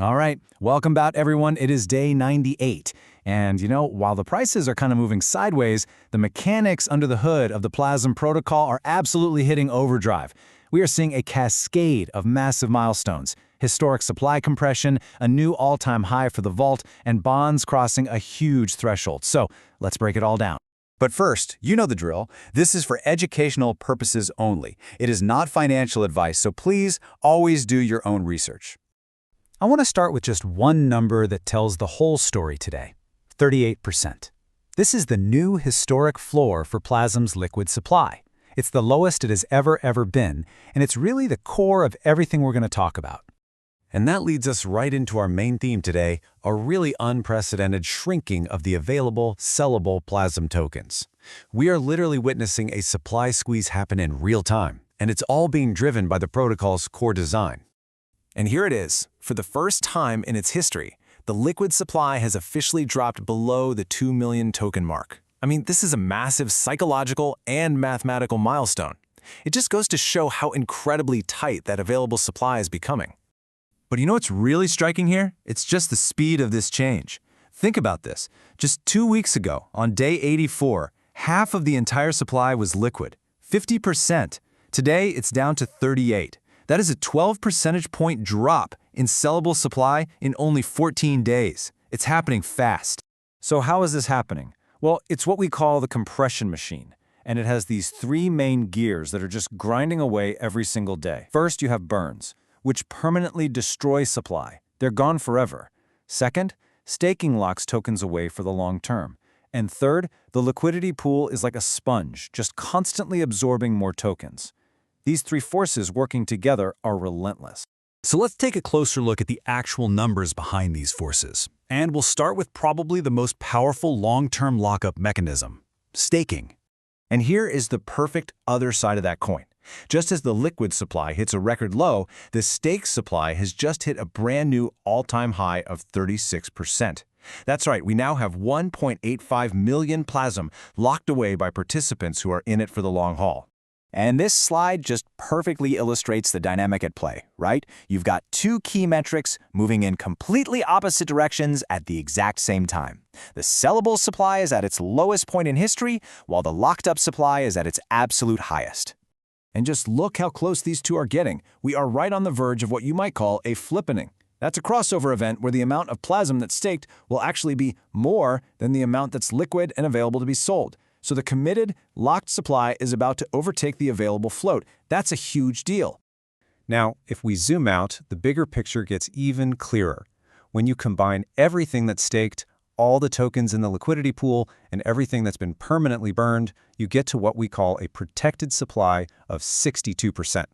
All right, welcome back everyone. It is day 98. And while the prices are kind of moving sideways, the mechanics under the hood of the PLAZM protocol are absolutely hitting overdrive. We are seeing a cascade of massive milestones, historic supply compression, a new all-time high for the vault, and bonds crossing a huge threshold. So let's break it all down. But first, you know the drill. This is for educational purposes only. It is not financial advice, so please always do your own research. I want to start with just one number that tells the whole story today, 38%. This is the new historic floor for PLAZM's liquid supply. It's the lowest it has ever been, and it's really the core of everything we're going to talk about. And that leads us right into our main theme today, a really unprecedented shrinking of the available, sellable PLAZM tokens. We are literally witnessing a supply squeeze happen in real time, and it's all being driven by the protocol's core design. And here it is. For the first time in its history, the liquid supply has officially dropped below the 2 million token mark. I mean, this is a massive psychological and mathematical milestone. It just goes to show how incredibly tight that available supply is becoming. But you know what's really striking here? It's just the speed of this change. Think about this. Just 2 weeks ago, on day 84, half of the entire supply was liquid, 50%. Today, it's down to 38. That is a 12 percentage point drop in sellable supply in only 14 days. It's happening fast. So how is this happening? Well, it's what we call the compression machine, and it has these three main gears that are just grinding away every single day. First, you have burns, which permanently destroy supply. They're gone forever. Second, staking locks tokens away for the long term. And third, the liquidity pool is like a sponge, just constantly absorbing more tokens. These three forces working together are relentless. So let's take a closer look at the actual numbers behind these forces. And we'll start with probably the most powerful long-term lockup mechanism, staking. And here is the perfect other side of that coin. Just as the liquid supply hits a record low, the stake supply has just hit a brand new all-time high of 36%. That's right, we now have 1.85 million PLAZM locked away by participants who are in it for the long haul. And this slide just perfectly illustrates the dynamic at play, right? You've got two key metrics moving in completely opposite directions at the exact same time. The sellable supply is at its lowest point in history, while the locked-up supply is at its absolute highest. And just look how close these two are getting. We are right on the verge of what you might call a flippening. That's a crossover event where the amount of PLAZM that's staked will actually be more than the amount that's liquid and available to be sold. So the committed, locked supply is about to overtake the available float. That's a huge deal. Now, if we zoom out, the bigger picture gets even clearer. When you combine everything that's staked, all the tokens in the liquidity pool, and everything that's been permanently burned, you get to what we call a protected supply of 62%.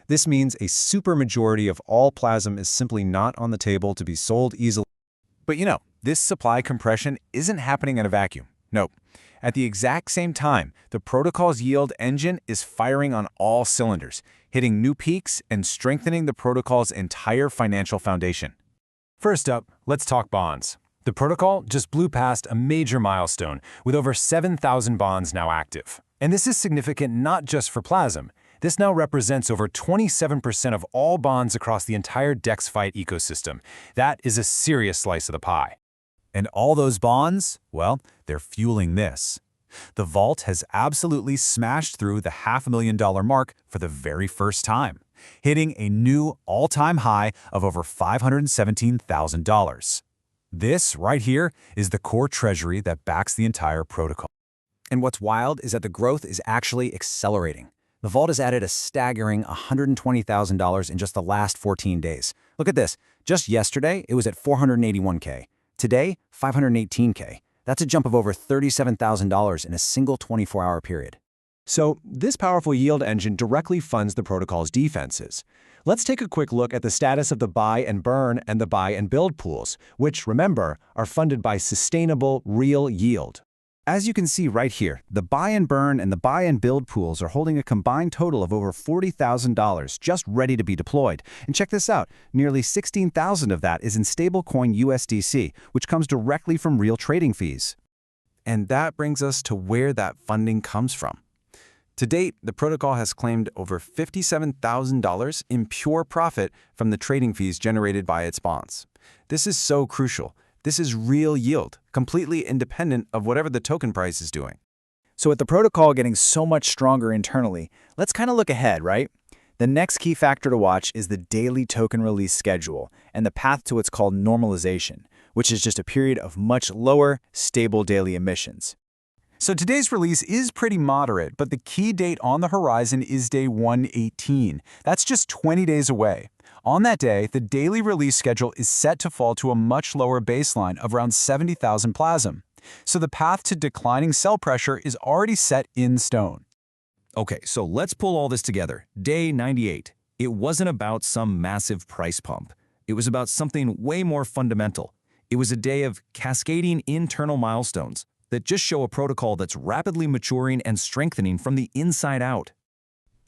This means a supermajority of all PLAZM is simply not on the table to be sold easily. But this supply compression isn't happening in a vacuum. Nope. At the exact same time, the protocol's yield engine is firing on all cylinders, hitting new peaks and strengthening the protocol's entire financial foundation. First up, let's talk bonds. The protocol just blew past a major milestone, with over 7,000 bonds now active. And this is significant not just for PLAZM. This now represents over 27% of all bonds across the entire DexFi ecosystem. That is a serious slice of the pie. And all those bonds, well, they're fueling this. The vault has absolutely smashed through the $500,000 mark for the very first time, hitting a new all-time high of over $517,000. This right here is the core treasury that backs the entire protocol. And what's wild is that the growth is actually accelerating. The vault has added a staggering $120,000 in just the last 14 days. Look at this. Just yesterday, it was at $481K. Today, $518K. That's a jump of over $37,000 in a single 24-hour period. So this powerful yield engine directly funds the protocol's defenses. Let's take a quick look at the status of the buy and burn and the buy and build pools, which, remember, are funded by sustainable real yield. As you can see right here, the buy and burn and the buy and build pools are holding a combined total of over $40,000 just ready to be deployed. And check this out, nearly $16,000 of that is in stablecoin USDC, which comes directly from real trading fees. And that brings us to where that funding comes from. To date, the protocol has claimed over $57,000 in pure profit from the trading fees generated by its bonds. This is so crucial. This is real yield, completely independent of whatever the token price is doing. So with the protocol getting so much stronger internally, let's kind of look ahead, right? The next key factor to watch is the daily token release schedule and the path to what's called normalization, which is just a period of much lower, stable daily emissions. So today's release is pretty moderate, but the key date on the horizon is day 118. That's just 20 days away. On that day, the daily release schedule is set to fall to a much lower baseline of around 70,000 PLAZM. So the path to declining sell pressure is already set in stone. Okay, so let's pull all this together. Day 98. It wasn't about some massive price pump. It was about something way more fundamental. It was a day of cascading internal milestones that just show a protocol that's rapidly maturing and strengthening from the inside out.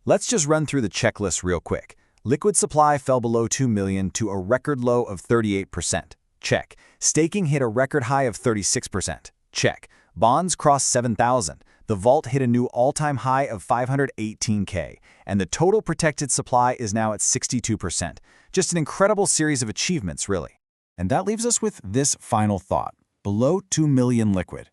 Let's just run through the checklist real quick. Liquid supply fell below 2 million to a record low of 38%. Check. Staking hit a record high of 36%. Check. Bonds crossed 7,000. The vault hit a new all-time high of 518K, and the total protected supply is now at 62%. Just an incredible series of achievements, really. And that leaves us with this final thought. Below 2 million liquid.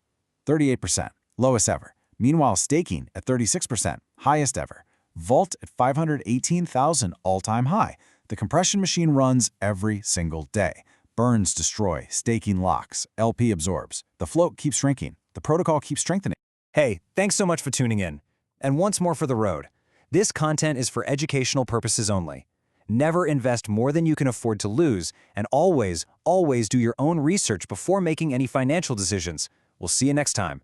38%, lowest ever. Meanwhile, staking at 36%, highest ever. Vault at 518,000, all-time high. The compression machine runs every single day. Burns destroy, staking locks, LP absorbs. The float keeps shrinking. The protocol keeps strengthening. Hey, thanks so much for tuning in. And once more for the road. This content is for educational purposes only. Never invest more than you can afford to lose, and always do your own research before making any financial decisions. We'll see you next time.